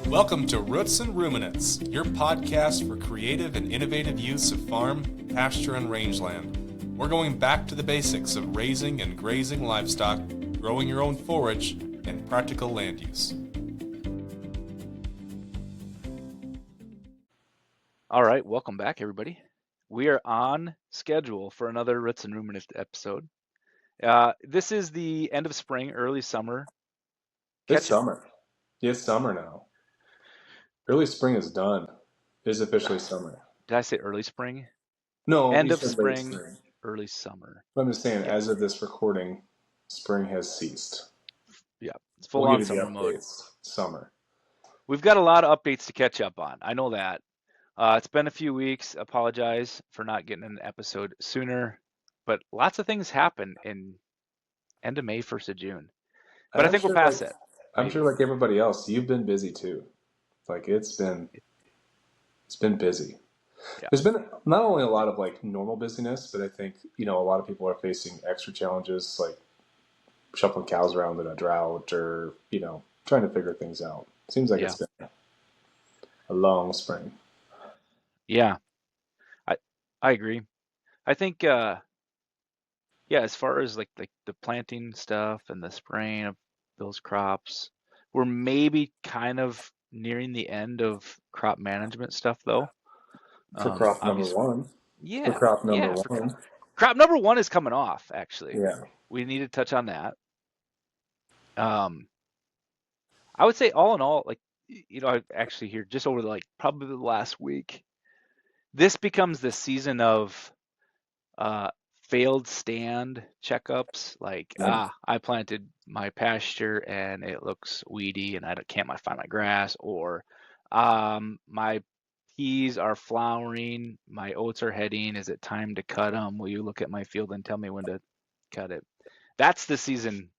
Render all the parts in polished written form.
Welcome to Roots and Ruminants, your podcast for creative and innovative use of farm, pasture, and rangeland. We're going back to the basics of raising and grazing livestock, growing your own forage, and practical land use. All right, welcome back, everybody. We are on schedule for another Roots and Ruminants episode. This is the end of spring, early summer. It's summer. It's summer now. Early spring is done. It is officially summer. Did I say early spring? No, End you of said late spring, early summer. I'm just saying, Yeah. as of this recording, spring has ceased. Yeah, it's full We'll on give you the summer mode. updates. Summer. We've got a lot of updates to catch up on. I know that. It's been a few weeks. Apologize for not getting an episode sooner, but lots of things happen in end of May, 1st of June. But I think we're past it. I'm sure, like everybody else, you've been busy too. Like it's been busy. Yeah. There's been not only a lot of like normal busyness, but I think a lot of people are facing extra challenges, like shuffling cows around in a drought, or trying to figure things out. Seems like it's been a long spring. Yeah, I agree. I think as far as like the planting stuff and the spraying of those crops, we're maybe kind of nearing the end of crop management stuff though. For crop number one. Yeah. For crop number one. Crop number one is coming off, actually. Yeah. We need to touch on that. I would say all in all, like, I actually hear just over probably the last week, this becomes the season of failed stand checkups. Like, I planted my pasture and it looks weedy and I can't find my grass, or my peas are flowering, my oats are heading. Is it time to cut them? Will you look at my field and tell me when to cut it? That's the season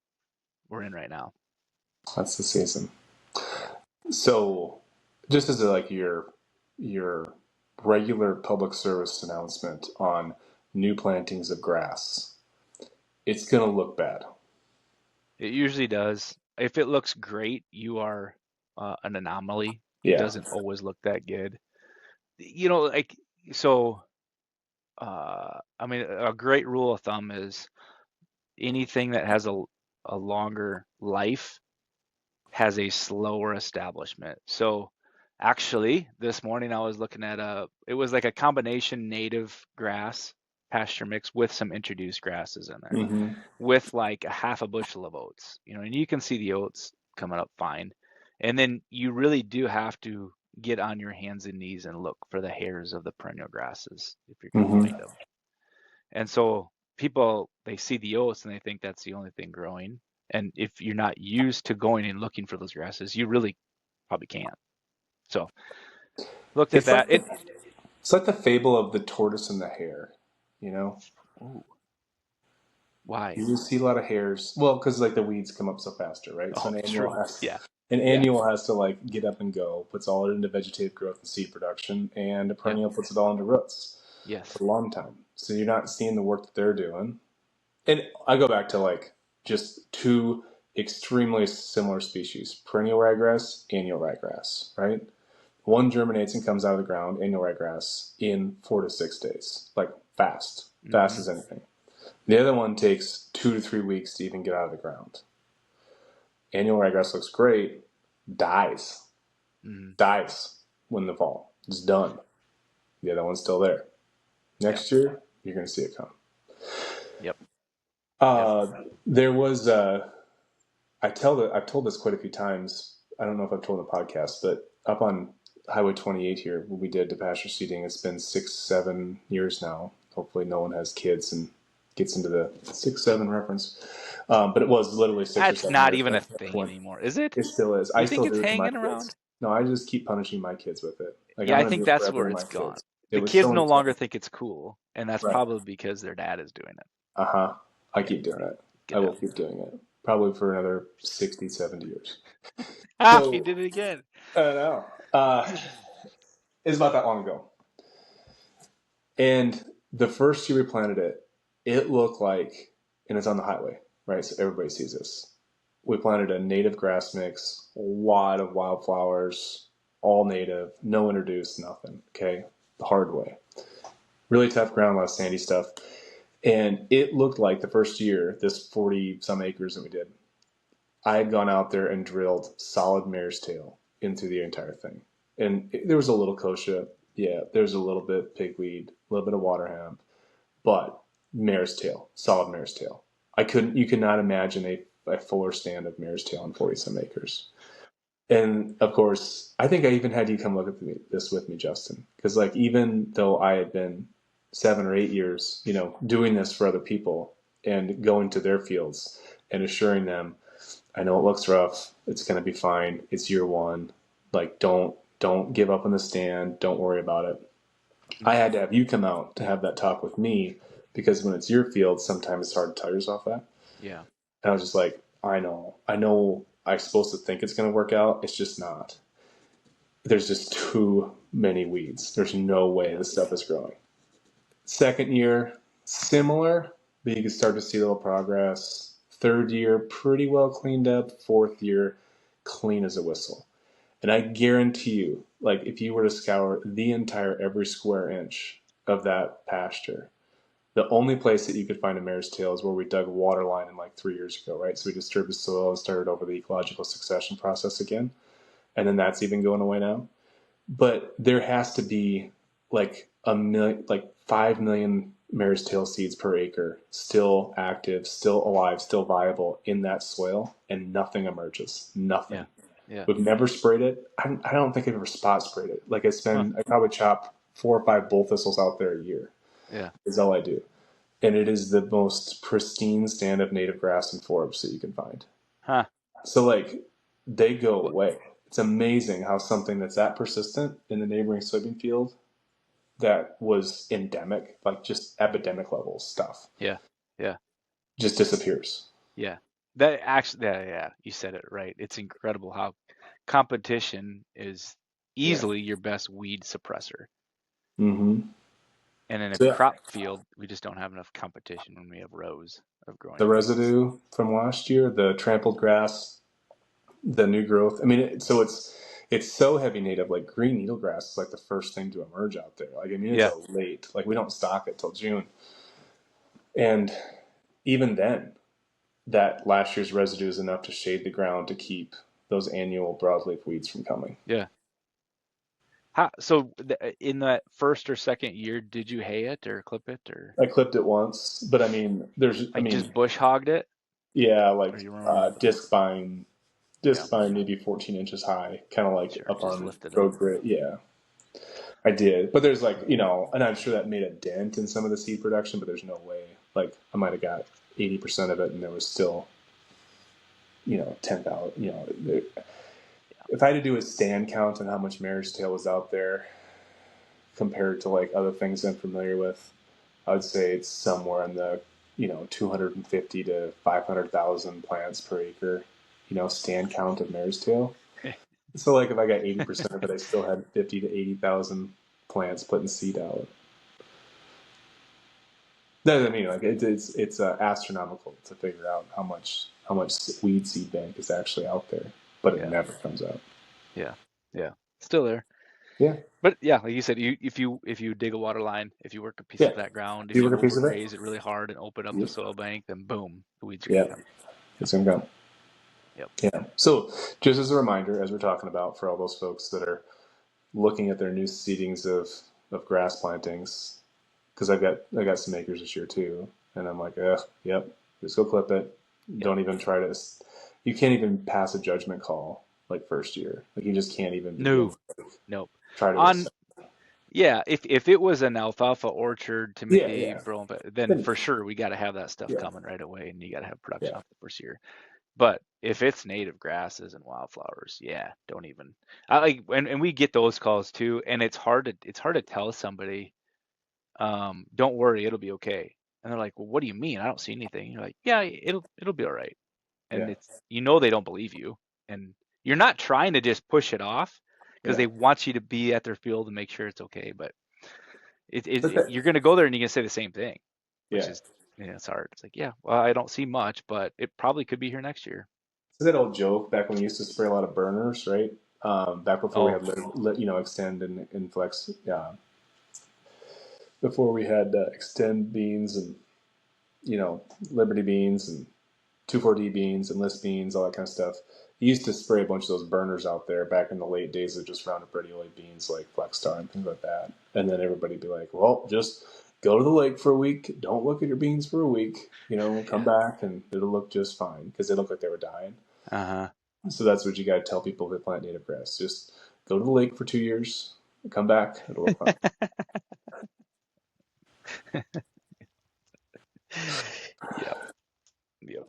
we're in right now. That's the season. So, just as your regular public service announcement on new plantings of grass, it's going to look bad. It usually does. If it looks great, you are an anomaly. Yeah. It doesn't always look that good. A great rule of thumb is anything that has a longer life has a slower establishment. So actually, this morning I was looking at it was like a combination native grass pasture mix with some introduced grasses in there, with like a half a bushel of oats, and you can see the oats coming up fine. And then you really do have to get on your hands and knees and look for the hairs of the perennial grasses if you're going to find them. And so people, they see the oats and they think that's the only thing growing. And if you're not used to going and looking for those grasses, you really probably can't. So looked at that. It's like the fable of the tortoise and the hare, Ooh. Why? You see a lot of hares. Well, because like the weeds come up so faster, right? So an annual has to get up and go, puts all it into vegetative growth and seed production, and a perennial puts it all into roots. Yes. For a long time. So you're not seeing the work that they're doing. And I go back to just two extremely similar species, perennial ryegrass, annual ryegrass, right? One germinates and comes out of the ground, annual ryegrass, in 4 to 6 days, fast as anything. The other one takes 2 to 3 weeks to even get out of the ground. Annual ryegrass looks great, dies when the fall. It's done. The other one's still there. Next year, you're going to see it come. Yep. There was, I've told this quite a few times. I don't know if I've told the podcast, but up on Highway 28 here, when we did the pasture seeding, it's been 6-7 years now. Hopefully no one has kids and gets into the 6-7 reference. But it was literally 6 or 7 That's not years even a thing anymore, is it? It still is. I think it's hanging around. No, I just keep punishing my kids with it. I think that's where it's gone. The kids no longer think it's cool, and that's probably because their dad is doing it. I keep doing it. I will keep doing it. Probably for another 60, 70 years. He did it again. I don't know. It's about that long ago. And the first year we planted it, it looked like, and it's on the highway, right? So everybody sees this. We planted a native grass mix, a lot of wildflowers, all native, no introduced, nothing. Okay, the hard way. Really tough ground, a lot of sandy stuff. And it looked like the first year, this 40 some acres that we did, I had gone out there and drilled solid mare's tail into the entire thing. And there was a little kochia. Yeah, there's a little bit pigweed, a little bit of water hemp, but mare's tail, solid mare's tail. You could not imagine a fuller stand of mare's tail on 40 some acres. And of course, I think I even had you come look at this with me, Justin, because like even though I had been 7 or 8 years, doing this for other people and going to their fields and assuring them, I know it looks rough, it's going to be fine, it's year one, like don't give up on the stand, don't worry about it. I had to have you come out to have that talk with me because when it's your field, sometimes it's hard to tell yourself that. Yeah. And I was just like, I know I'm supposed to think it's going to work out. It's just not. There's just too many weeds. There's no way this stuff is growing. Second year, similar, but you can start to see a little progress. Third year, pretty well cleaned up. Fourth year, clean as a whistle. And I guarantee you, like if you were to scour the entire every square inch of that pasture, the only place that you could find a mare's tail is where we dug a water line in like 3 years ago, right? So we disturbed the soil and started over the ecological succession process again. And then that's even going away now. But there has to be like 5 million mare's tail seeds per acre, still active, still alive, still viable in that soil, and nothing emerges. Nothing. Yeah. Yeah. We've never sprayed it. I don't think I've ever spot sprayed it. Like I probably chop 4 or 5 bull thistles out there a year. Yeah. Is all I do. And it is the most pristine stand of native grass and forbs that you can find. Huh. So like they go away. It's amazing how something that's that persistent in the neighboring soybean field that was endemic, like just epidemic level stuff. Yeah. Yeah. Just disappears. Yeah. That actually, yeah, you said it right. It's incredible how competition is easily your best weed suppressor. Mm-hmm. And in a So, crop field, we just don't have enough competition when we have rows of growing. The residue from last year, the trampled grass, the new growth. I mean, it's so heavy native. Like green needlegrass is like the first thing to emerge out there. Like I mean, it's a late. Like we don't stock it till June, and even then, that last year's residue is enough to shade the ground to keep those annual broadleaf weeds from coming. Yeah. In that first or second year, did you hay it or clip it or? I clipped it once, but I mean, just bush hogged it. Yeah, like disc vine maybe 14 inches high, kind of like up on road grit. Yeah, I did, but there's like and I'm sure that made a dent in some of the seed production, but there's no way. Like I might have got 80% of it, and there was still 10,000. If I had to do a stand count on how much mare's tail was out there compared to like other things I'm familiar with, I would say it's somewhere in the 250 to 500,000 plants per acre. Stand count of mare's tail. So like if I got 80% of it, I still had 50 to 80,000 plants putting seed out. That I mean, like it's astronomical to figure out how much weed seed bank is actually out there, but it never comes out. Yeah, still there. Yeah, but yeah, like you said, if you dig a water line, if you work a piece of that ground, if you overgraze it really hard and open up the soil bank, then boom, the weeds are gonna come. It's gonna come. Yep. Yeah. So just as a reminder, as we're talking about for all those folks that are looking at their new seedings of grass plantings, because I got some acres this year too, and I'm like, yep, just go clip it. Yep. Don't even try to. You can't even pass a judgment call like first year. Like you just can't even. Nope. Try to. If it was an alfalfa orchard to maybe then for sure we got to have that stuff coming right away, and you got to have production off the first year. But if it's native grasses and wildflowers, don't even. And we get those calls too, and it's hard to tell somebody, don't worry, it'll be okay. And they're like, well, what do you mean? I don't see anything. You're like, yeah, it'll be all right. And it's they don't believe you, and you're not trying to just push it off because they want you to be at their field and make sure it's okay. But you're going to go there and you're going to say the same thing, which is it's hard. It's like, well, I don't see much, but it probably could be here next year. So that old joke back when we used to spray a lot of burners, right? Back before we Oh, had extend and flex, before we had extend beans and Liberty beans and 2,4-D beans and list beans, all that kind of stuff. He used to spray a bunch of those burners out there back in the late days of just Roundup Ready Oil beans like Flex Star and things like that. And then everybody'd be like, well, just go to the lake for a week. Don't look at your beans for a week. Come back and it'll look just fine because they look like they were dying. uh-huh. So that's what you got to tell people who plant native grass. Just go to the lake for 2 years, come back, it'll look fine. Yep. Yep.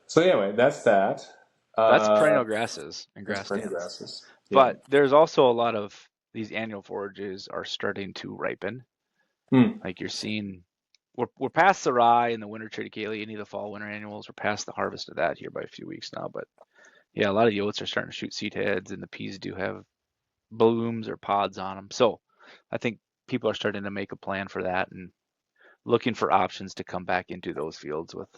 So anyway, that's that. That's perennial grasses and grass perennial stands. grasses. Yeah. But there's also a lot of these annual forages are starting to ripen. Like you're seeing, we're past the rye and the winter triticale, any of the fall winter annuals. We're past the harvest of that here by a few weeks now. But yeah, a lot of the oats are starting to shoot seed heads, and the peas do have blooms or pods on them. So I think people are starting to make a plan for that and looking for options to come back into those fields with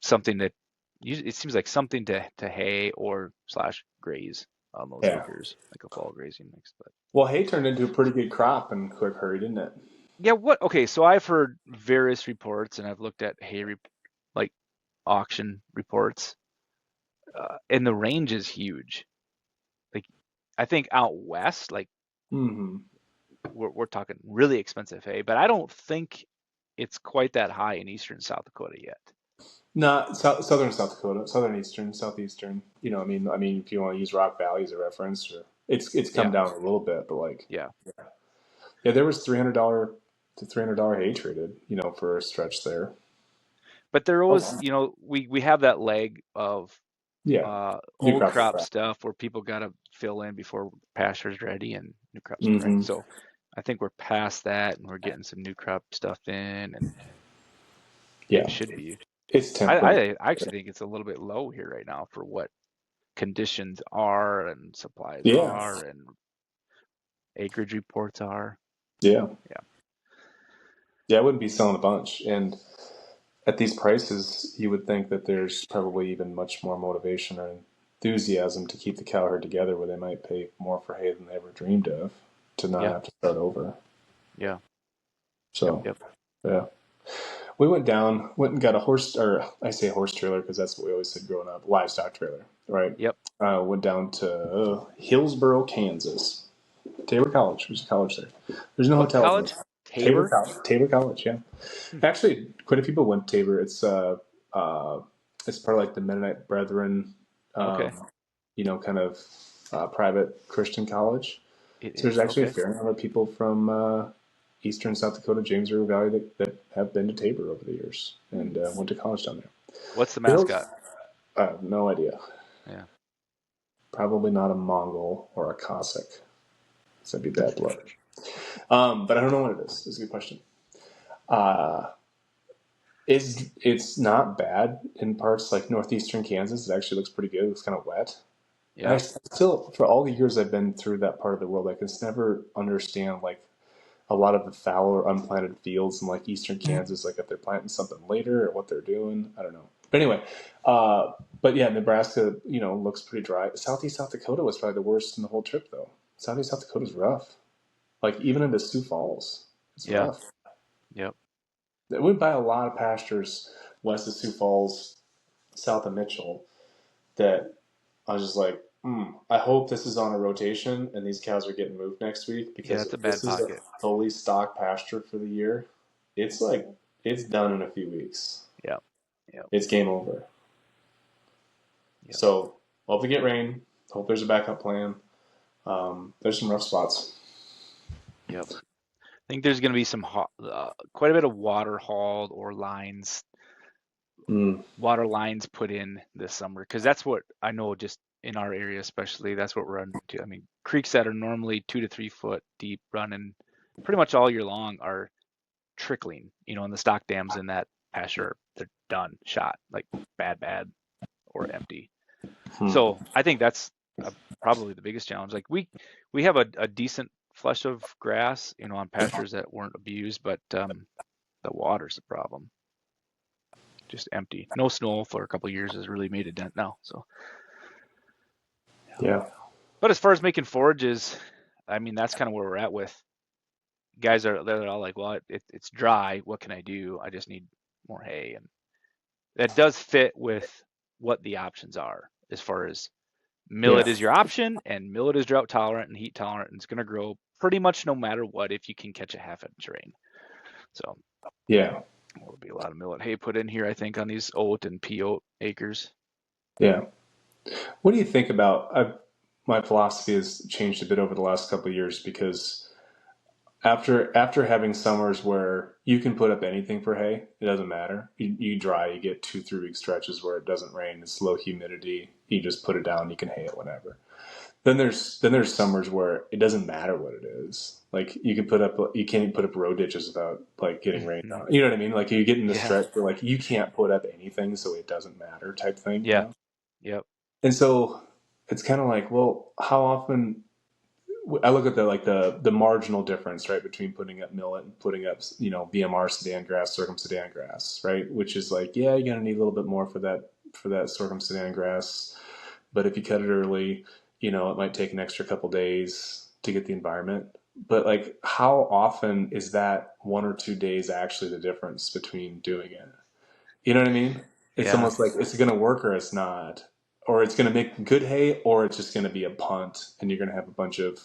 something that it seems like something to hay or / graze on those acres, like a fall grazing mix. But well, hay turned into a pretty good crop in a quick hurry, didn't it? yeah, okay, so I've heard various reports and I've looked at hay like auction reports, and the range is huge. Like I think out west, like we're talking really expensive hay, but I don't think it's quite that high in eastern South Dakota yet. No, southern South Dakota, southern eastern, southeastern. I mean, if you want to use Rock Valley as a reference, or it's come down a little bit, but yeah, there was $300 to $300 hay traded, for a stretch there. But there was, we have that leg of old crop stuff where people got to fill in before pasture's ready and new crop stuff, right? So I think we're past that and we're getting some new crop stuff in, and it should be. It's temperate. I actually think it's a little bit low here right now for what conditions are and supplies are and acreage reports are. Yeah, I wouldn't be selling a bunch, and at these prices, you would think that there's probably even much more motivation or enthusiasm to keep the cow herd together, where they might pay more for hay than they ever dreamed of, to not have to start over. Yeah. So, yeah. We went and got a horse, or I say horse trailer because that's what we always said growing up, livestock trailer, right? Yep. Went down to Hillsboro, Kansas. Tabor College. There's a college there. There's no hotel. College? Tabor? Tabor College, yeah. Actually, quite a few people went to Tabor. It's part of like the Mennonite Brethren, kind of private Christian college. So there's actually a fair number of people from eastern South Dakota, James River Valley that have been to Tabor over the years and went to college down there. What's the mascot? I have no idea. Yeah. Probably not a Mongol or a Cossack. So that'd be bad blood. But I don't know what it is. It's a good question. It's not bad in parts like northeastern Kansas. It actually looks pretty good. It looks kind of wet. Yeah. And I still, for all the years I've been through that part of the world, I can never understand like a lot of the fallow or unplanted fields in like eastern Kansas, like if they're planting something later or what they're doing. I don't know. But anyway, but yeah, Nebraska, looks pretty dry. Southeast South Dakota was probably the worst in the whole trip, though. Southeast South Dakota is rough. Like even into Sioux Falls, it's rough. Yep. We went by a lot of pastures west of Sioux Falls, south of Mitchell, that I was just like, I hope this is on a rotation and these cows are getting moved next week, because if this is a fully stocked pasture for the year, it's done in a few weeks. Yeah. It's game over. Yep. So hope we get rain. Hope there's a backup plan. There's some rough spots. Yep. I think there's going to be some quite a bit of water hauled or lines, water lines put in this summer, because that's what I know. Just in our area, especially, that's what we're running to. I mean, creeks that are normally 2 to 3 foot deep, running pretty much all year long, are trickling. And the stock dams in that pasture, they're done, shot, like bad, or empty. So I think that's probably the biggest challenge. Like we have a decent flush of grass, on pastures that weren't abused, but the water's the problem. just empty. No snow for a couple of years has really made a dent now. So, Yeah. but as far as making forages, I mean, that's kind of where we're at with guys. They're all like, well, it's dry. What can I do? I just need more hay, and that does fit with what the options are as far as millet Yeah. is your option, and millet is drought tolerant and heat tolerant, and it's going to grow pretty much no matter what if you can catch a half-inch rain. So Yeah. there'll be a lot of millet hay put in here, I think, on these oat and pea oat acres. Yeah. What do you think about? My philosophy has changed a bit over the last couple of years because after having summers where you can put up anything for hay, it doesn't matter. You dry, you get 2-3 week stretches where it doesn't rain, it's low humidity. You just put it down, you can hay it whenever. Then there's summers where it doesn't matter what it is. Like you can't even put up road ditches without like getting rained on. You know what I mean? Like you get in the stretch where like you can't put up anything, so it doesn't matter type thing. Yeah. You know? Yep. And so it's kind of like, well, how often? I look at the marginal difference, right, between putting up millet and putting up, BMR Sudan grass, Sorghum Sudan grass, right, which is like, yeah, you're gonna need a little bit more for that Sorghum Sudan grass, but if you cut it early, it might take an extra couple days to get the environment. But like, how often is that 1 or 2 days actually the difference between doing it? You know what I mean? It's Yeah. almost like it's going to work or it's not. Or it's going to make good hay, or it's just going to be a punt, and you're going to have a bunch of,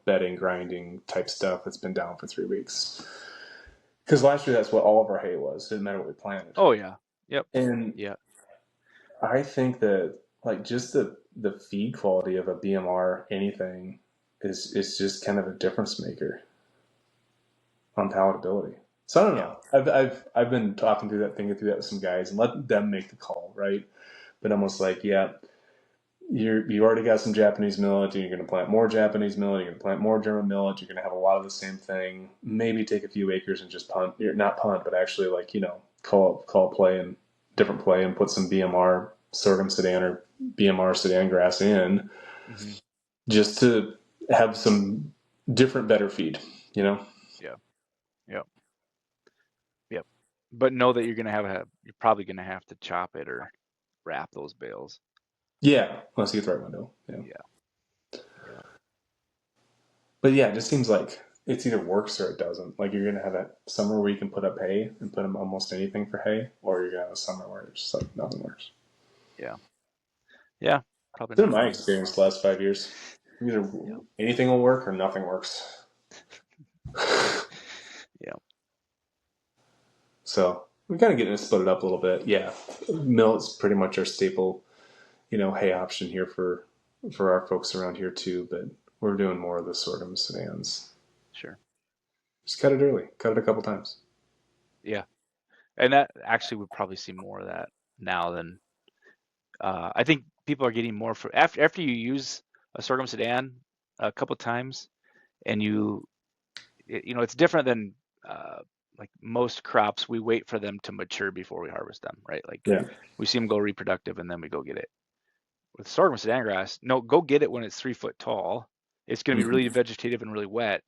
bedding, grinding type stuff that's been down for 3 weeks. Because last year, that's what all of our hay was. It didn't matter what we planted. Oh yeah. Yep. And Yeah. I think that, like, just the feed quality of a BMR anything is just kind of a difference maker on palatability. So I don't know. I've been thinking through that with some guys and let them make the call, right? But almost like, yeah, you already got some Japanese millet, and you're going to plant more Japanese millet. You're going to plant more German millet. You're going to have a lot of the same thing. Maybe take a few acres and just punt. Not punt, but actually like call play and different play and put some BMR sorghum Sudan or BMR Sudan grass in, just to have some different, better feed. Yeah. Yep. Yep. But know that you're probably gonna have to chop it or wrap those bales. Yeah, unless you get the right window. Yeah. Yeah. But yeah, it just seems like it's either works or it doesn't. Like you're gonna have a summer where you can put up hay and put up almost anything for hay, or you're gonna have a summer where it's just like nothing works. Yeah. Yeah. Probably It's been not. my experience the last 5 years. Either anything will work or nothing works. Yeah. So we kind of getting to split it up a little bit. Yeah, millet's pretty much our staple, hay option here for our folks around here too. But we're doing more of the sorghum sedans. Sure. Just cut it early. Cut it a couple times. Yeah. And that actually would probably see more of that now than I think people are getting more for after you use a sorghum sedan a couple times, and it's different than like most crops. We wait for them to mature before we harvest them, right? Like we see them go reproductive and then we go get it. With sorghum Sudan grass, no, go get it when it's 3 foot tall. It's going to be really vegetative and really wet,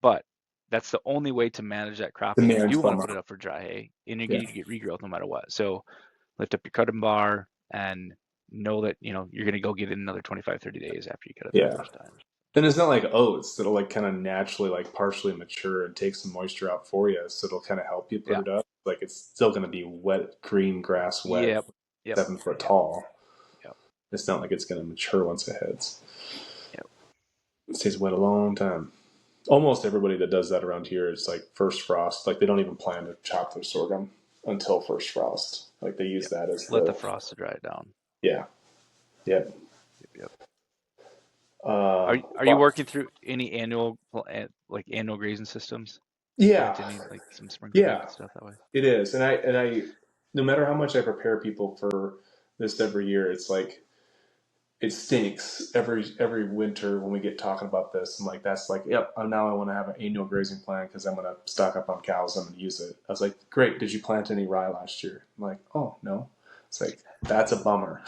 but that's the only way to manage that crop if you do want to put it up for dry hay, and you need to get regrowth no matter what. So lift up your cutting bar and know that you're going to go get it in another 25, 30 days after you cut it the first time. And it's not like oats that'll like kind of naturally like partially mature and take some moisture out for you, so it'll kind of help you put it up. Like it's still going to be wet green grass, wet, 7 foot tall. It's not like it's going to mature once it hits. It stays wet a long time. Almost everybody that does that around here is like first frost. Like they don't even plan to chop their sorghum until first frost. Like they use that as let the frost to dry it down. Yeah. Yep. Are you working through any annual grazing systems? Yeah. Like some sprinkle stuff that way. It is, and I, no matter how much I prepare people for this every year, it's like it stinks every winter when we get talking about this. I'm like, that's like, yep. Now I want to have an annual grazing plan because I'm going to stock up on cows. I'm going to use it. I was like, great. Did you plant any rye last year? I'm like, oh no. It's like that's a bummer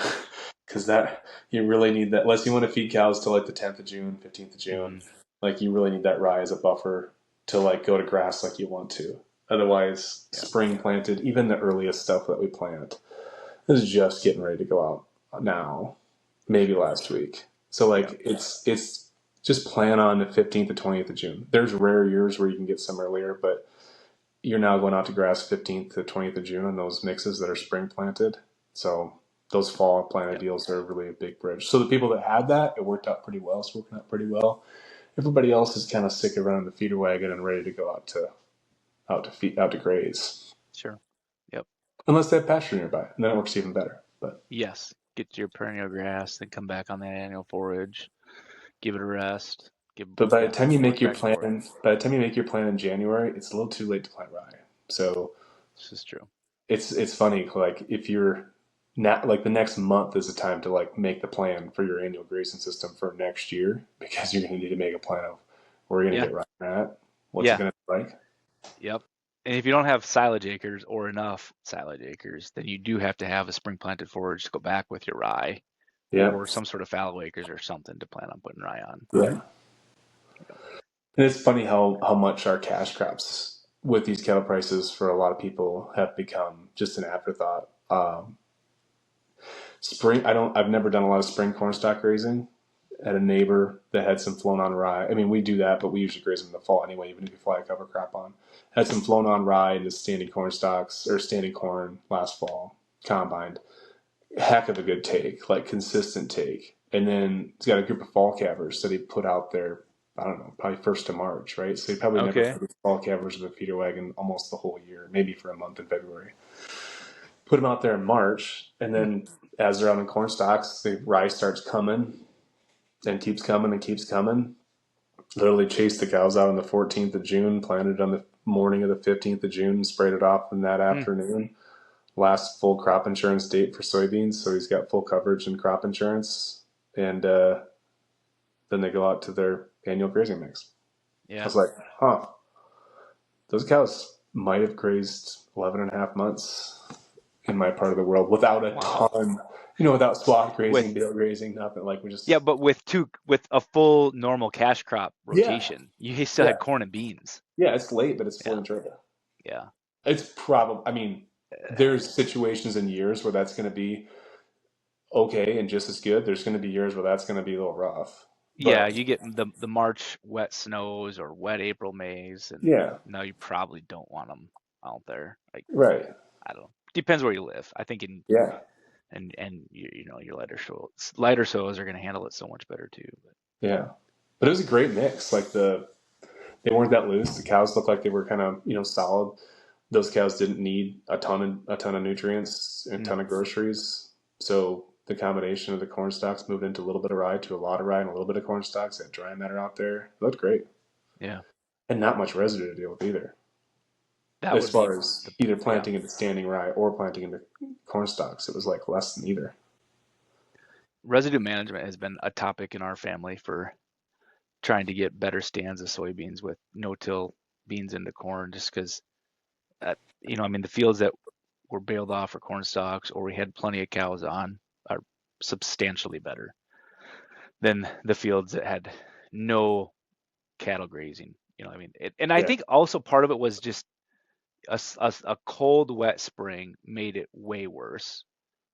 because that you really need that unless you want to feed cows till like the 10th of June, 15th of June. Like you really need that rye as a buffer to like go to grass like you want to. Otherwise, spring planted, even the earliest stuff that we plant is just getting ready to go out now, maybe last week. So like it's just plan on the 15th to 20th of June. There's rare years where you can get some earlier, but you're now going out to grass 15th to 20th of June on those mixes that are spring planted. So those fall planted deals are really a big bridge. So the people that had that, it worked out pretty well. It's working out pretty well. Everybody else is kind of sick of running the feeder wagon and ready to go out to graze. Sure. Yep. Unless they have pasture nearby, and then it works even better. But yes, get your perennial grass, then come back on that annual forage, give it a rest. But by the time you make your plan, in January, it's a little too late to plant rye. So this is true. It's funny, like if you're not like the next month is the time to like make the plan for your annual grazing system for next year, because you're going to need to make a plan of where you're going to get right at, what's it going to be like. Yep. And if you don't have silage acres or enough silage acres, then you do have to have a spring planted forage to go back with your rye, or some sort of fallow acres or something to plan on putting rye on. Yeah. And it's funny how much our cash crops with these cattle prices for a lot of people have become just an afterthought. Spring, I've never done a lot of spring corn stock grazing. I had a neighbor that had some flown on rye. I mean, we do that, but we usually graze them in the fall anyway, even if you fly a cover crop on. Had some flown on rye into standing corn stalks or standing corn last fall, combined. Heck of a good take, like consistent take. And then he's got a group of fall calvers that he put out there, I don't know, probably 1st of March, right? So he probably never put fall calvers with a feeder wagon almost the whole year, maybe for a month in February. Put them out there in March, and then as they're out in corn stalks, the rye starts coming and keeps coming and keeps coming. Literally chased the cows out on the 14th of June, planted on the morning of the 15th of June, and sprayed it off in that afternoon. Last full crop insurance date for soybeans, so he's got full coverage and crop insurance. And then they go out to their annual grazing mix. I was like, those cows might have grazed 11 and a half months in my part of the world without a ton, without swath grazing, bale grazing, nothing. Like we just but with a full normal cash crop rotation, you still had corn and beans. Yeah, it's late, but it's fully enjoyable. Yeah, it's probably. I mean, there's situations and years where that's going to be okay and just as good. There's going to be years where that's going to be a little rough. But, you get the March wet snows or wet April Mays, and no, you probably don't want them out there. Like, right. I don't know. Depends where you live. I think and your lighter soils are going to handle it so much better too. But it was a great mix. Like they weren't that loose. The cows looked like they were kind of solid. Those cows didn't need a ton of nutrients and a ton of groceries. So the combination of the corn stalks moved into a little bit of rye to a lot of rye and a little bit of corn stalks. That dry matter out there, it looked great. Yeah, and not much residue to deal with either. As far as either planting into standing rye or planting into corn stalks, it was like less than either. Residue management has been a topic in our family for trying to get better stands of soybeans with no-till beans into corn, just because, the fields that were baled off for corn stalks or we had plenty of cows on are substantially better than the fields that had no cattle grazing. I think also part of it was just a cold, wet spring made it way worse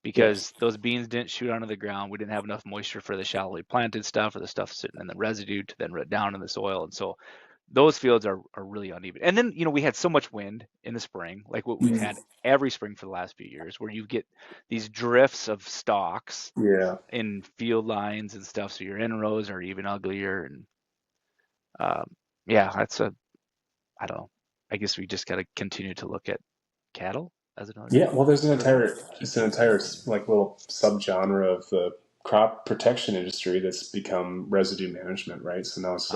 because those beans didn't shoot onto the ground. We didn't have enough moisture for the shallowly planted stuff or the stuff sitting in the residue to then root down in the soil. And so those fields are really uneven. And then, we had so much wind in the spring, like what we've had every spring for the last few years, where you get these drifts of stalks in field lines and stuff. So your in-rows are even uglier. And I don't know. I guess we just got to continue to look at cattle as another. Yeah, well, there's an entire like little subgenre of the crop protection industry that's become residue management, right? So now it's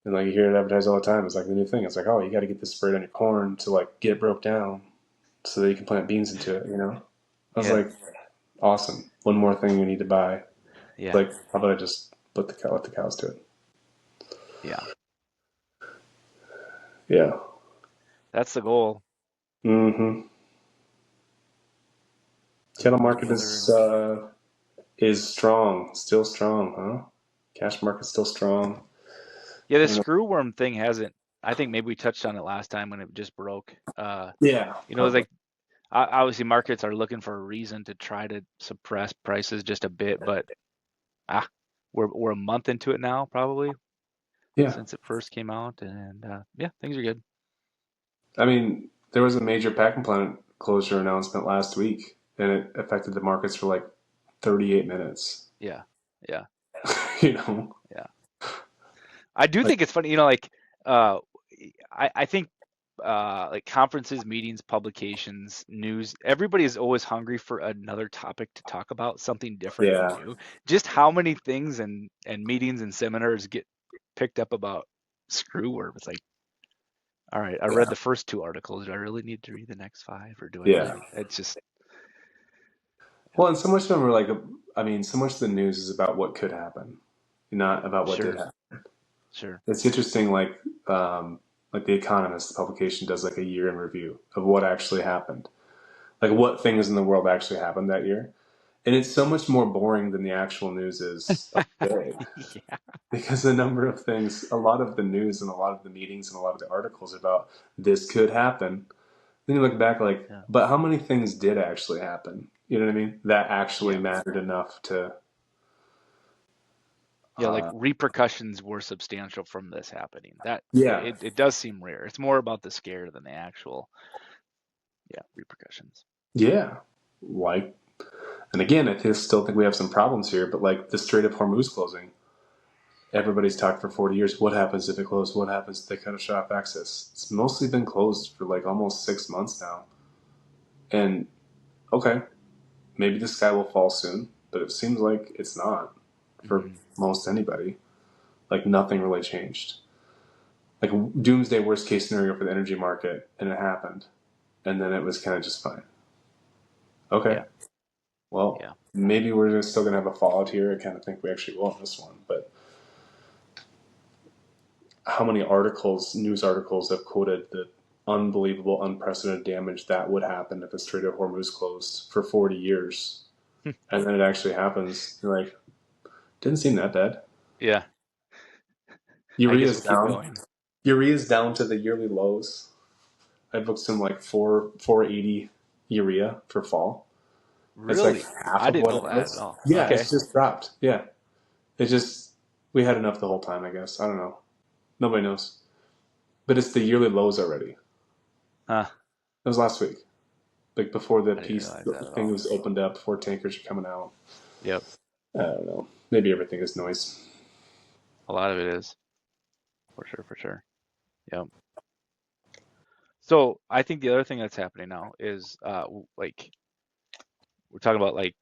and like you hear it advertised all the time. It's like the new thing. It's like, oh, you got to get this sprayed on your corn to like get it broke down so that you can plant beans into it. I was like, awesome. One more thing we need to buy. Yeah. Like, how about I just let the cows do it? Yeah. Yeah. That's the goal. Mm-hmm. Cattle market is strong, still strong, huh? Cash market's still strong. Yeah, the screwworm thing hasn't I think maybe we touched on it last time when it just broke. Yeah, It's like obviously markets are looking for a reason to try to suppress prices just a bit, but we're a month into it now, probably yeah. since it first came out, and yeah, things are good. I mean, there was a major packing plant closure announcement last week, and it affected the markets for like 38 minutes. Yeah, yeah, Yeah. I do Like, think it's funny, like I think like conferences, meetings, publications, news, everybody is always hungry for another topic to talk about, something different and yeah, new. Just how many things and meetings and seminars get picked up about screw worm? It's like, all right, I yeah, read the first 2 articles. Do I really need to read the next 5, or do I yeah. really need? It's just Well, and so much of them are like, I mean, so much of the news is about what could happen, not about what did sure, happen. sure, It's interesting, like the Economist publication does like a year in review of what actually happened, like what things in the world actually happened that year, and it's so much more boring than the actual news is of the day. yeah, Because a number of things, a lot of the news and a lot of the meetings and a lot of the articles about this could happen. Then you look back like, yeah, but how many things did actually happen? You know what I mean? That actually yeah, mattered enough to, yeah. Like uh, repercussions were substantial from this happening. That yeah, it does seem rare. It's more about the scare than the actual repercussions. yeah. Like, and again, still think we have some problems here, but like the Strait of Hormuz closing, everybody's talked for 40 years. What happens if it closed? What happens if they cut off access? It's mostly been closed for like almost 6 months now. And okay, maybe the sky will fall soon, but it seems like it's not for Hmm. most anybody. Like nothing really changed. Like doomsday worst case scenario for the energy market, and it happened, and then it was kind of just fine. Okay, Yeah, well, yeah. maybe we're still gonna have a fallout here. I kind of think we actually will in this one, but how many news articles have quoted the unbelievable, unprecedented damage that would happen if the Strait of Hormuz closed for 40 years, and then it actually happens? You're like, didn't seem that bad. Yeah, I guess Urea's we'll keep down. going. Urea's down to the yearly lows. I booked some like 480 urea for fall. It's like Really? half I of didn't what know it that at was. all. Yeah, Okay. it's just dropped. Yeah, it just we had enough the whole time. I guess I don't know. Nobody knows. But it's the yearly lows already. Huh. It was last week, like before the I didn't piece, realize the that at thing all. was opened up, before tankers are coming out. Yep. I don't know. Maybe everything is noise. A lot of it is. For sure, for sure. Yep. So I think the other thing that's happening now is like we're talking about like,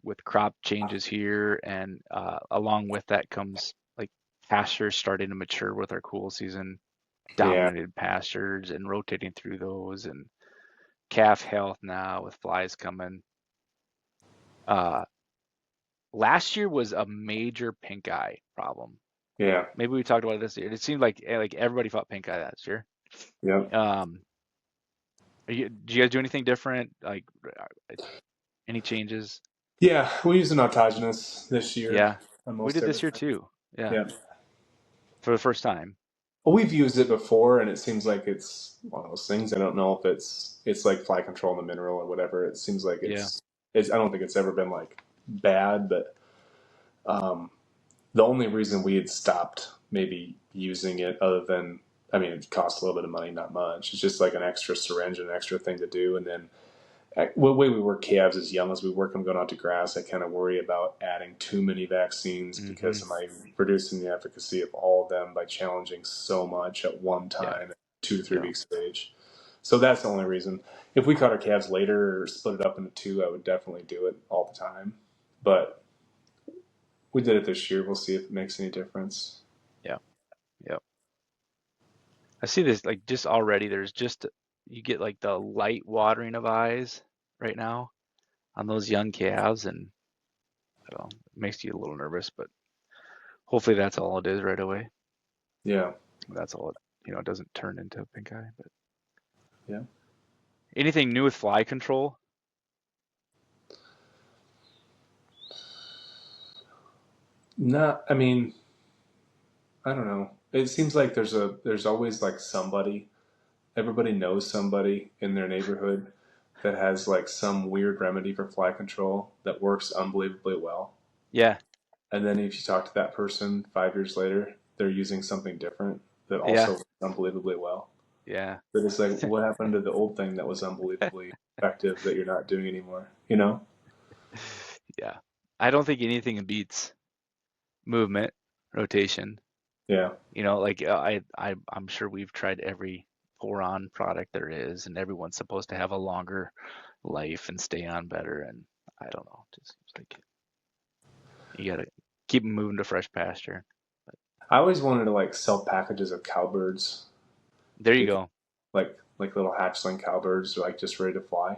with crop changes here, and along with that comes like pastures starting to mature with our cool season Yeah, dominated pastures and rotating through those, and calf health now with flies coming. Uh, Last year was a major pink eye problem. yeah, Maybe we talked about it this year. It seemed like everybody fought pink eye last year. yeah, Um, do you guys do anything different? Like any changes? yeah. We used an autogenous this year Yeah, on we most did this year everything. too. Yeah, Yeah. for the first time. Well, we've used it before, and it seems like it's one of those things. I don't know if it's like fly control in the mineral or whatever. It seems like Yeah, it's. I don't think it's ever been like bad, but um, the only reason we had stopped maybe using it, other than I mean, it cost a little bit of money, not much. It's just like an extra syringe, an extra thing to do, and then the way we work calves as young as we work them going out to grass, I kind of worry about adding too many vaccines hmm, because am I reducing the efficacy of all of them by challenging so much at one yeah, time at 2 to 3 yeah, weeks of age? So that's the only reason. If we caught our calves later or split it up into two, I would definitely do it all the time. But we did it this year. We'll see if it makes any difference. yeah, yeah. I see this like just already. There's just you get like the light watering of eyes right now on those young calves, and I don't know, it makes you a little nervous, but hopefully that's all it is right away. Yeah. That's all it, it doesn't turn into pink eye. But Yeah. anything new with fly control? Not, I mean, I don't know. It seems like there's always like somebody, everybody knows somebody in their neighborhood that has like some weird remedy for fly control that works unbelievably well. Yeah, And then if you talk to that person 5 years later, they're using something different that also yeah, works unbelievably well. yeah, But it's like, what happened to the old thing that was unbelievably effective that you're not doing anymore? You know? yeah. I don't think anything beats movement, rotation. Yeah. Like I'm sure we've tried every pour-on product there is, and everyone's supposed to have a longer life and stay on better. And I don't know, it just seems like you gotta keep them moving to fresh pasture. I always wanted to like sell packages of cowbirds, There you go. like little hatchling cowbirds, like just ready to fly.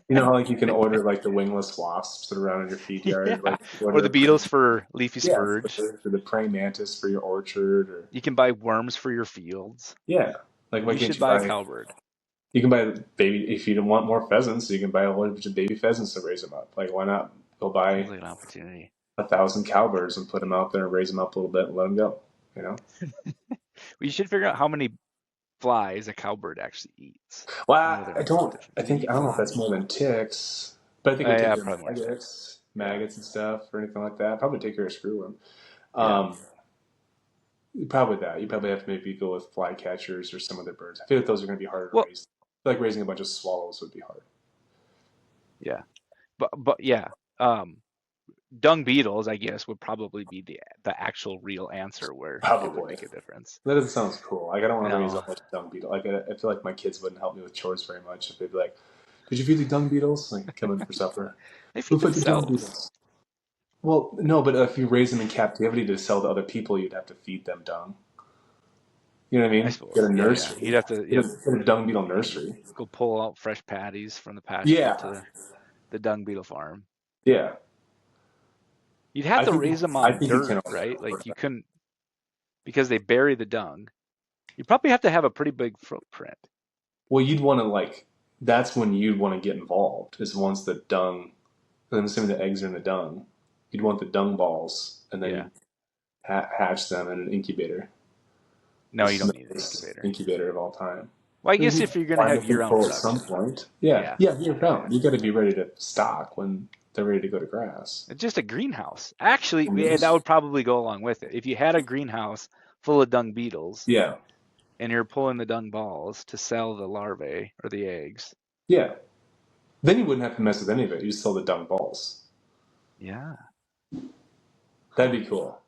You know how like you can order like the wingless wasps that are around in your feed yard, Yeah. like Or the order beetles for leafy yeah spurge. for the praying mantis for your orchard, or You can buy worms for your fields. yeah, like why You can't should you buy a buy? cowbird. You can buy baby if you don't want more pheasants, you can buy a whole bunch of baby pheasants to raise them up. Like why not go Sounds buy like an opportunity. 1,000 cowbirds and put them out there and raise them up a little bit and let them go? You know? Well, you should figure out how many flies a cowbird actually eats. I Well, know they're I don't. different. I Do they think eat I don't know if that's flies? more than ticks, but I think it Oh, would take yeah, care probably of more ticks. Yeah, maggots and stuff, or anything like that. Probably take care of screwworm. yeah. Um, Probably that. You probably have to maybe go with flycatchers or some other birds. I feel like those are going to be harder to Well, raise. I feel like raising a bunch of swallows would be hard. yeah, but yeah. Dung beetles, I guess, would probably be the actual real answer where it would Probably. make a difference. That doesn't sound cool. Like I don't want to raise a No, bunch of dung beetles. Like I feel like my kids wouldn't help me with chores very much if they'd be like, "Did you feed the dung beetles? Like come in for supper." they Who feed fed the dung themselves. beetles? Well, no, but if you raise them in captivity to sell to other people, you'd have to feed them dung. You know what I I mean? Get suppose. a Yeah, yeah. nursery. You'd have to, Get yep, a dung beetle nursery. go pull out fresh patties from the pasture Yeah, to the dung beetle farm. yeah. You'd have I to think raise them I on think you can dirt, right? Like you couldn't, because they bury the dung. You probably have to have a pretty big footprint. Well, you'd want to like. That's when you'd want to get involved. Is once the dung. I'm assuming the eggs are in the dung. You'd want the dung balls, and then Yeah. you hatch them in an incubator. No, The you don't need an smelliest incubator. incubator of all time. Well, I You guess need if you're going to have climate year-round control at some production. point. Yeah, Yeah. yeah, year Yeah. round. You got to be ready to stock when they're ready to go to grass. It's just a greenhouse. Actually, And and that would probably go along with it. If you had a greenhouse full of dung beetles yeah, and you're pulling the dung balls to sell the larvae or the eggs. yeah. Then you wouldn't have to mess with any of it. You just sell the dung balls. Yeah. That'd be cool.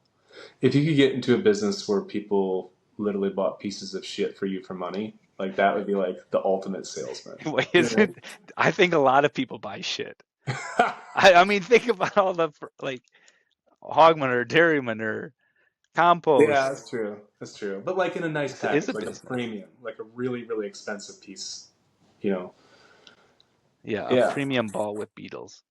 If you could get into a business where people literally bought pieces of shit for you for money, like that would be like the ultimate salesman. Wait, You know I think a lot of people buy shit. what I mean? I mean, think about all the like hog manure, dairy manure, Yeah, compost. that's true. That's true. But like in a nice This is package, a like a business. premium, like a really, really expensive piece. You know. Yeah, a Yeah. premium ball with beetles,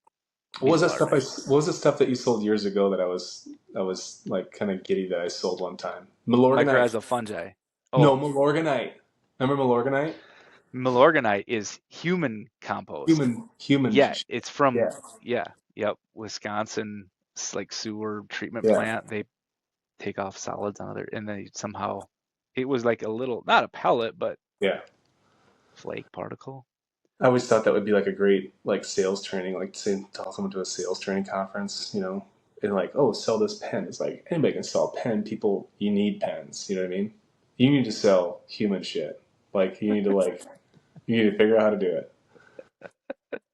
What was beetle that stuff? larvae. What was the stuff that you sold years ago that I was like kind of giddy that I sold one time? Milorganite. Mycorrhizal fungi. No, Oh, Milorganite. Remember Milorganite? Milorganite is human compost. Human. Yeah, it's from, Yeah, yeah, yep, Wisconsin, like sewer treatment yeah, plant. They take off solids on it, and they somehow, it was like a little, not a pellet, but yeah. flake particle. I always thought that would be like a great like sales training, like say tell someone to a sales training conference, and like, oh, sell this pen. It's like anybody can sell a pen. People, you need pens. You know what I mean? You need to sell human shit. Like you need to figure out how to do it.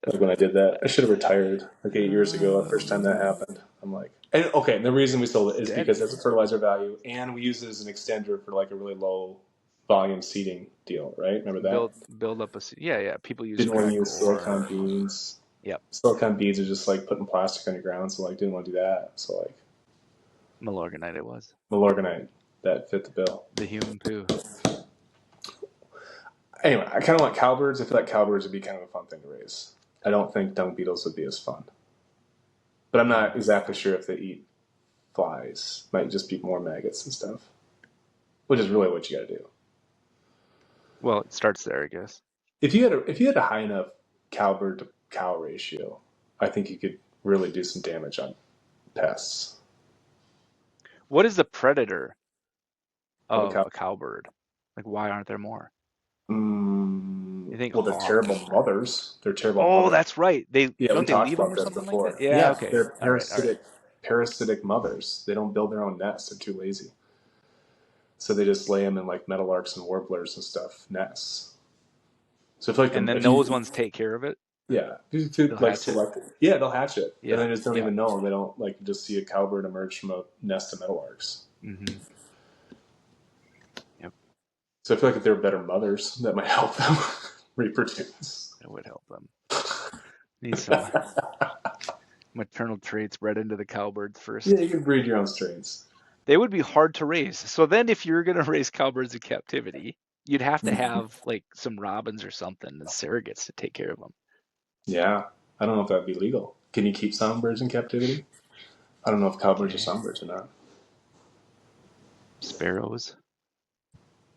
Like when I did that, I should have retired like 8 years ago. The first time that happened, I'm like, and okay. And the reason we sold it is because Steady. it's a fertilizer value, and we use it as an extender for like a really low volume seeding deal, right? Remember that? Build up a, yeah, yeah. People use Didn't want to crack use ore. silicon beans. Yep, Silicon beads are just like putting plastic on your ground, so like didn't want to do that. So like Milorganite it was. Milorganite, that fit the bill. The human poo. Anyway, I kind of want cowbirds. I feel like cowbirds would be kind of a fun thing to raise. I don't think dung beetles would be as fun, but I'm not exactly sure if they eat flies. Might just be more maggots and stuff, which is really what you got to do. Well, it starts there, I guess. If you had a high enough cowbird to cow ratio, I think you could really do some damage on pests. What is the predator of a cowbird? Like, why aren't there more? You think Well, they're hawk? terrible mothers. They're terrible Oh, mothers. that's right. Yeah, we Don't they talked leave them about or this something like that? before. Yeah. Yeah, Okay. they're All right. parasitic mothers. They don't build their own nests. They're too lazy. So they just lay them in like meadowlarks and warblers and stuff nests. So if like And then those ones take care of it. yeah, if you They'll like hatch it. select it, yeah, they'll hatch it, Yeah. and they just don't Yeah. even know. They don't like just see a cowbird emerge from a nest of meadowlarks. Mm-hmm. Yep. So I feel like if they were better mothers, that might help them reproduce. It would help them. Need some maternal traits bred into the cowbirds first. Yeah, you can breed your own strains. They would be hard to raise. So then if you're going to raise cowbirds in captivity, you'd have to have like some robins or something as surrogates to take care of them. Yeah, I don't know if that'd be legal. Can you keep songbirds in captivity? I don't know if cowbirds are songbirds or not. Sparrows.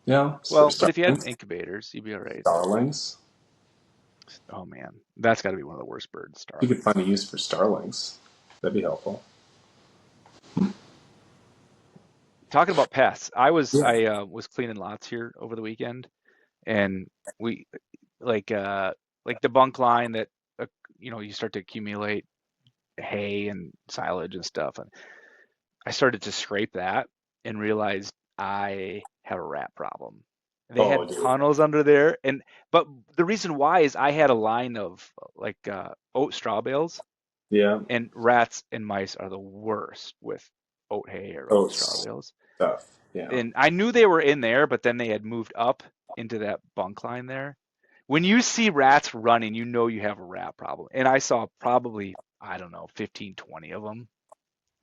Yeah. Well, but if you had incubators, you'd be all right. Starlings. Oh man, that's got to be one of the worst birds. You could Starlings. find a use for starlings. That'd be helpful. Talking about pests, I was cleaning lots here over the weekend, and we like the bunk line that you start to accumulate hay and silage and stuff, and I started to scrape that and realized I have a rat problem. They had tunnels under there, but the reason why is I had a line of like oat straw bales. Yeah. And rats and mice are the worst with oat hay or oat straw bales. Stuff. Yeah. And I knew they were in there, but then they had moved up into that bunk line there. When you see rats running, you know you have a rat problem. And I saw probably, I don't know, 15, 20 of them.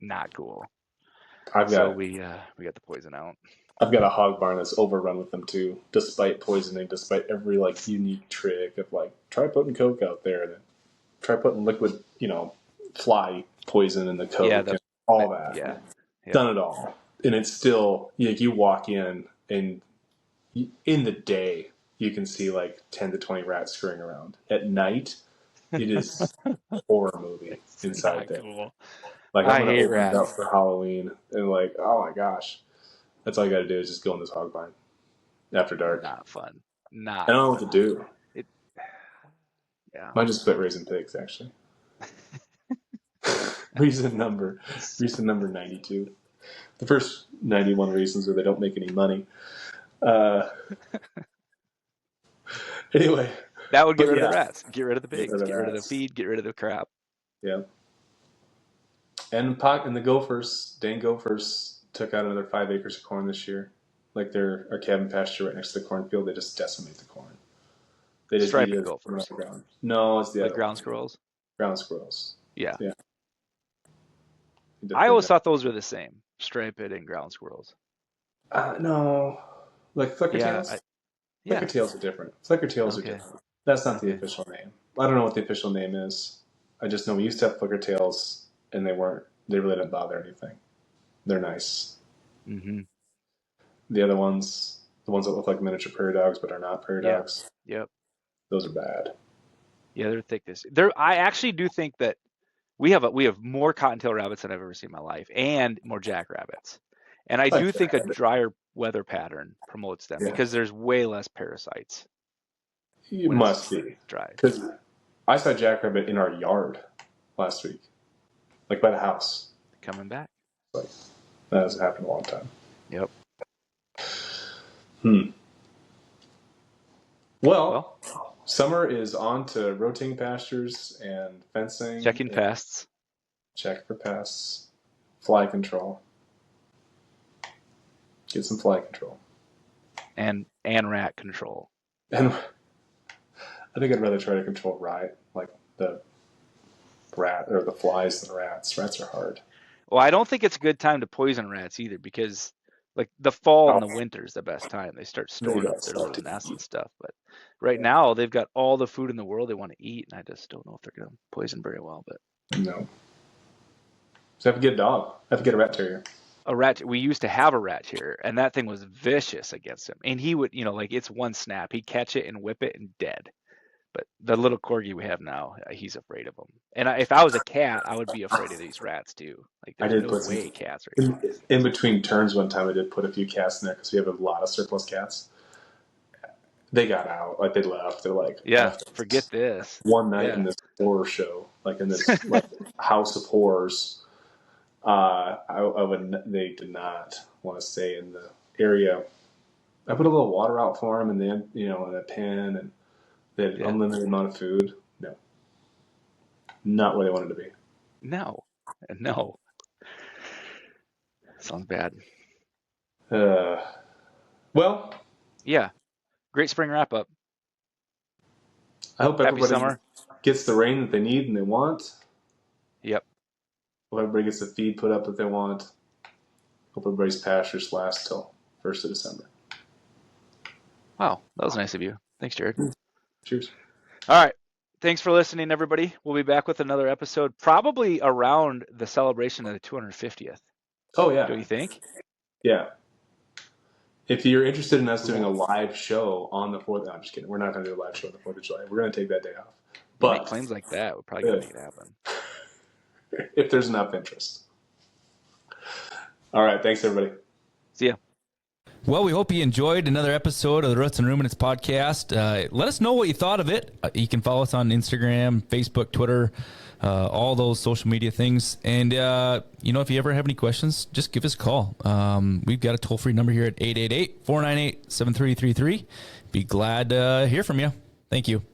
Not cool. So we got the poison out. I've got a hog barn that's overrun with them too, despite poisoning, despite every like unique trick of like try putting Coke out there, and try putting liquid, fly poison in the Coke, and all that. Yeah. Done it all, and it's still you walk in, and in the day you can see like 10 to 20 rats scurrying around. At night, it is a horror movie inside there. Cool. Like I'm gonna open it up for Halloween, and like, oh my gosh. That's all you got to do is just go in this hog barn after dark. Not fun. I don't know what to do. Yeah. Might just quit raising pigs, actually. Reason number 92. The first 91 reasons are they don't make any money. Anyway. That would get rid of the rats. Get rid of the pigs. Get rid of the feed. Get rid of the crap. Yeah. And the gophers, dang gophers, took out another 5 acres of corn this year. Like they're a cabin pasture right next to the cornfield. They just decimate the corn. They just striped gophers. No, it's the other ground squirrels. Ground squirrels. Yeah. I always thought those were the same, striped and ground squirrels. No, like flicker tails. Flicker tails are different. Flicker tails are different. That's not the official name. I don't know what the official name is. I just know we used to have flicker tails, and they really didn't bother anything. They're nice. Mm-hmm. The other ones, the ones that look like miniature prairie dogs but are not prairie dogs. Yep. Those are bad. Yeah, they're thick. I actually do think that we have more cottontail rabbits than I've ever seen in my life, and more jackrabbits. And I do think a drier weather pattern promotes them because there's way less parasites. It must be dry. Because I saw a jackrabbit in our yard last week, like by the house. Coming back. Like, that hasn't happened in a long time. Yep. Well, summer is on to rotating pastures and fencing. Checking pests. Check for pests. Fly control. Get some fly control. And rat control. And I think I'd rather try to control like the rat or the flies than rats. Rats are hard. Well, I don't think it's a good time to poison rats either because like the fall and the winter is the best time. They start storing up their little nests and stuff. But right now they've got all the food in the world they want to eat, and I just don't know if they're going to poison very well. But no. So I have to get a dog. I have to get a rat terrier. We used to have a rat terrier, and that thing was vicious against him. And he would, like it's one snap, he'd catch it and whip it and dead. But the little corgi we have now, he's afraid of them. And if I was a cat, I would be afraid of these rats too. Like I there's did no put way cats are gonna do these in things. between turns one time. I did put a few cats in there because we have a lot of surplus cats. They got out, like they left. They're like, Yeah, forget this. One night Yeah. in this horror show, like in this like house of horrors, they did not want to stay in the area. I put a little water out for them, and then in a pan, and they had unlimited amount of food. No, not where they wanted to be. No. Sounds bad. Well, yeah. Great spring wrap up. I hope Happy everybody summer. gets the rain that they need and they want. Yep. Hope everybody gets the feed put up that they want. Hope everybody's pastures last till 1st of December. Wow, that was nice of you. Thanks, Jared. Cheers. All right. Thanks for listening, everybody. We'll be back with another episode, probably around the celebration of the 250th. Oh, yeah. Don't you think? Yeah. If you're interested in us doing a live show on the 4th, no, I'm just kidding. We're not going to do a live show on the 4th of July. We're going to take that day off. But make claims like that, we're probably going to make it happen. If there's enough interest. All right. Thanks, everybody. See ya. Well, we hope you enjoyed another episode of the Roots and Ruminants podcast. Let us know what you thought of it. You can follow us on Instagram, Facebook, Twitter, all those social media things. And, if you ever have any questions, just give us a call. We've got a toll-free number here at 888-498-7333. Be glad to hear from you. Thank you.